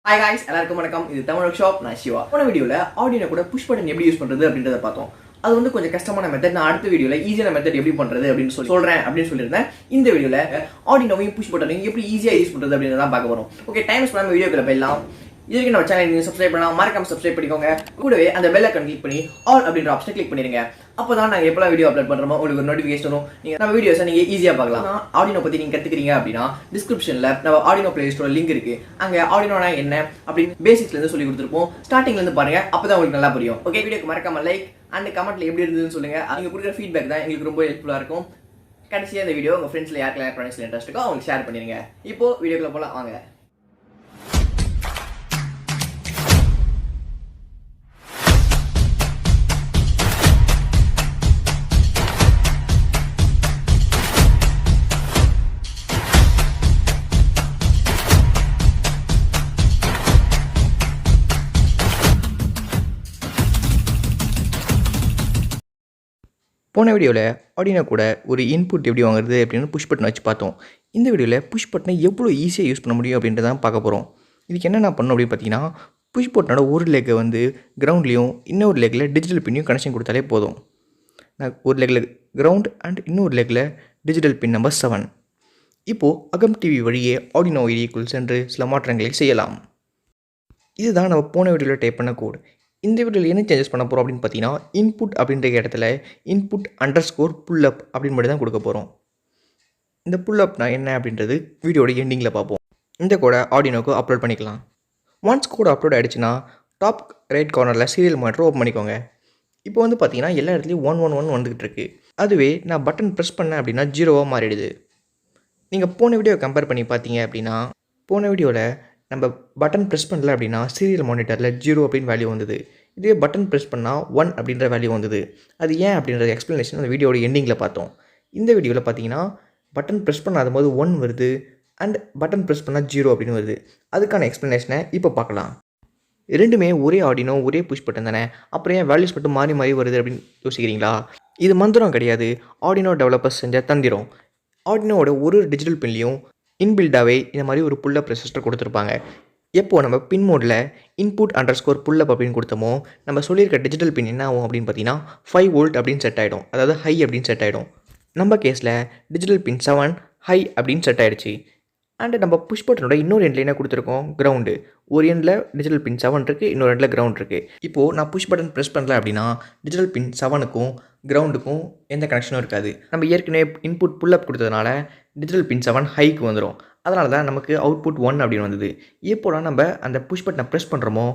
Hi guys, எல்லாருக்கும் வணக்கம். இது தமிழ் ஷாப். நான் சிவா. போன வீடியோல Arduino கூட புஷ் பட்டன் எப்படி யூஸ் பண்றது அப்படின்றத பார்த்தோம். அது வந்து கொஞ்சம் கஷ்டமான மெத்தட். நான் அடுத்த வீடியோல ஈஸியான மெத்தட் எப்படி பண்றது அப்படின்னு சொல்றேன் அப்படின்னு சொல்லியிருந்தேன். இந்த வீடியோல Arduinoவையும் புஷ் பட்டனையும் எப்படி ஈஸியா யூஸ் பண்றது அப்படின்றத பார்க்க போறோம். ஓகே, டைம் ஸ்பெண்ட் பண்ணாம வீடியோக்குள்ள போயிடலாம். இதுக்கு நம்ம சேனல் நீங்க சப்ஸ்கிரைப் பண்ணலாம், மறக்காம சப்ஸ்கிரைப் பண்ணிக்கோங்க. கூடவே அந்த பெல் ஐகான் கிளிக் பண்ணி ஆல் அப்படின்ற ஆப்ஷனை கிளிக் பண்ணிருங்க. அப்பதான் நாங்க எப்பலாம் வீடியோ அப்லோட் பண்றோமோ உங்களுக்கு ஒரு நோட்டிஃபிகேஷன் வரும். நீங்க நம்ம வீடியோஸை நீங்க ஈஸியா பார்க்கலாம். Arduino பத்தி நீங்க கத்துக்கிறீங்க அப்படின்னா டிஸ்கிரிப்ஷன்ல நம்ம Arduino Play Store லிங்க் இருக்கு. அங்க Arduinoனா என்ன அப்படின்னு பேசிக்ஸ்ல இருந்து சொல்லி கொடுத்துருப்போம். ஸ்டார்டிங்ல இருந்து பாருங்க, அப்பதான் உங்களுக்கு நல்லா புரியும். ஓகே, வீடியோக்கு மறக்காம லைக் அண்ட் கமெண்ட்ல எப்படி இருந்ததுன்னு சொல்லுங்க. நீங்க கொடுக்குற ஃபீட்பேக் தான் எங்களுக்கு ரொம்ப ஹெல்ப்ஃபுல்லா இருக்கும். கடைசியா இந்த வீடியோ உங்க ஃப்ரெண்ட்ஸ்ல யாருக்கெல்லாம் எலக்ட்ரானிக்ஸ்ல இன்ட்ரெஸ்ட் இருக்கோ அவங்களுக்கு ஷேர் பண்ணிருங்க. இப்போ வீடியோக்குள்ள போலாம் வாங்க. போன வீடியோவில் Arduino கூட ஒரு இன்புட் எப்படி வாங்குறது அப்படின்னு புஷ் பட்டன் வச்சு பார்த்தோம். இந்த வீடியோவில் புஷ் பட்டனை எவ்வளோ ஈஸியாக யூஸ் பண்ண முடியும் அப்படின்றத தான் பார்க்க போகிறோம். இதுக்கு என்னென்ன பண்ணணும் அப்படின்னு பார்த்தீங்கன்னா, புஷ் பட்டனோட ஒரு லெக்கை வந்து கிரவுண்ட்லேயும் இன்னொரு லெக்கில் டிஜிட்டல் பின்னையும் கனெக்ஷன் கொடுத்தாலே போதும். நான் ஒரு லெக்கில் கிரவுண்ட் அண்ட் இன்னொரு லெக்கில் டிஜிட்டல் பின் நம்பர் 7. இப்போது அகம் டிவி வழியே Arduino ஐடிக்குள் சென்று சில மாற்றங்களை செய்யலாம். இதுதான் நம்ம போன வீடியோவில் டைப் பண்ண கோடு. இந்த வீடியோவில் என்ன சேஞ்சஸ் பண்ண போகிறோம் அப்படின்னு பார்த்தீங்கன்னா, இன்புட் அப்படின்ற இடத்துல இன்புட் அண்டர்ஸ்கோர் புல்லப் அப்படின்னு மட்டும் தான் கொடுக்க போகிறோம். இந்த புல்லப்னா என்ன அப்படின்றது வீடியோட எண்டிங்கில் பார்ப்போம். இந்த கோடை Arduinoக்கு அப்லோட் பண்ணிக்கலாம். ஒன்ஸ் கோடு அப்லோட் ஆகிடுச்சுன்னா டாப் ரைட் கார்னரில் சீரியல் மானிட்டர் ஓப்பன் பண்ணிக்கோங்க. இப்போ வந்து பார்த்தீங்கன்னா எல்லா இடத்துலையும் 111 வந்துகிட்டு இருக்கு. அதுவே நான் பட்டன் ப்ரெஸ் பண்ணேன் அப்படின்னா 0வாக மாறிடுது. நீங்கள் போன வீடியோ கம்பேர் பண்ணி பார்த்தீங்க அப்படின்னா, போன வீடியோவில் நம்ம பட்டன் ப்ரெஸ் பண்ணல அப்படின்னா சீரியல் மானிட்டரில் 0 அப்படின்னு வேல்யூ வந்தது. இதே பட்டன் ப்ரெஸ் பண்ணால் 1 அப்படின்ற வேல்யூ வந்தது. அது ஏன் அப்படின்ற எக்ஸ்ப்ளனேஷன் அந்த வீடியோட எண்டிங்கில் பார்த்தோம். இந்த வீடியோவில் பார்த்தீங்கன்னா பட்டன் ப்ரெஸ் பண்ணாத போது 1 வருது அண்ட் பட்டன் ப்ரெஸ் பண்ணால் 0 அப்படின்னு வருது. அதுக்கான எக்ஸ்ப்ளனேஷனை இப்போ பார்க்கலாம். ரெண்டுமே ஒரே Arduino ஒரே புஷ் பட்டன் தானே, அப்புறம் ஏன் வேல்யூஸ் மட்டும் மாறி மாறி வருது அப்படின்னு யோசிக்கிறீங்களா? இது மந்திரம் கிடையாது, Arduino டெவலப்பர்ஸ் செஞ்ச தந்திரம். Arduinoவோட ஒரு டிஜிட்டல் பின்லையும் இன்பில்டாகவே இந்த மாதிரி ஒரு புல்லப் ரெசிஸ்டர் கொடுத்துருப்பாங்க. எப்போது நம்ம பின் மோடில் இன்புட் அண்டர்ஸ்கோர் புல்லப் அப்படின்னு கொடுத்தோமோ நம்ம சொல்லியிருக்க டிஜிட்டல் பின் என்ன ஆகும் அப்படின்னு பார்த்தீங்கன்னா 5 வோல்ட் அப்படின்னு செட் ஆகிடும், அதாவது ஹை அப்படின்னு செட் ஆகிடும். நம்ம கேஸில் டிஜிட்டல் பின் 7 ஹை அப்படின்னு செட் ஆகிடுச்சு. அண்டு நம்ம புஷ் பட்டனோட இன்னொரு எண்டில் என்ன கொடுத்துருக்கோம், கிரவுண்டு. ஒரு எண்டில் டிஜிட்டல் பின் 7 இருக்குது, இன்னொரு எண்டில் கிரவுண்ட் இருக்குது. இப்போது நான் புஷ் பட்டன் ப்ரெஸ் பண்ணல அப்படின்னா டிஜிட்டல் பின் 7க்கும் கிரவுண்டுக்கும் எந்த கனெக்ஷனும் இருக்காது. நம்ம ஏற்கனவே இன்புட் புல்லப் கொடுத்ததுனால டிஜிட்டல் பின் 7 ஹைக்கு வந்துடும். அதனால தான் நமக்கு அவுட்புட் 1 அப்படின்னு வந்தது. எப்போலாம் நம்ம அந்த புஷ் பட்டனை ப்ரெஸ் பண்ணுறோமோ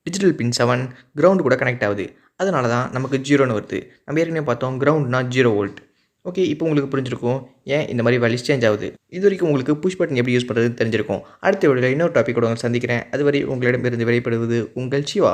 டிஜிட்டல் பின் 7 கிரவுண்டு கூட கனெக்ட் ஆகுது. அதனால தான் நமக்கு 0ன்னு வருது. நம்ம ஏற்கனவே பார்த்தோம் கிரவுண்ட்னா 0 வோல்ட். ஓகே, இப்போ உங்களுக்கு புரிஞ்சிருக்கும் ஏன் இந்த மாதிரி வேல்யூஸ் சேஞ்ச் ஆகுது. இது வரைக்கும் உங்களுக்கு புஷ் பட்டன் எப்படி யூஸ் பண்ணுறது தெரிஞ்சிருக்கும். அடுத்த வீடியோவில் இன்னொரு டாப்பிக்கோட உங்களை சந்திக்கிறேன். அதுவரை உங்களிடமிருந்து விடைபெறுவது உங்கள் சிவா.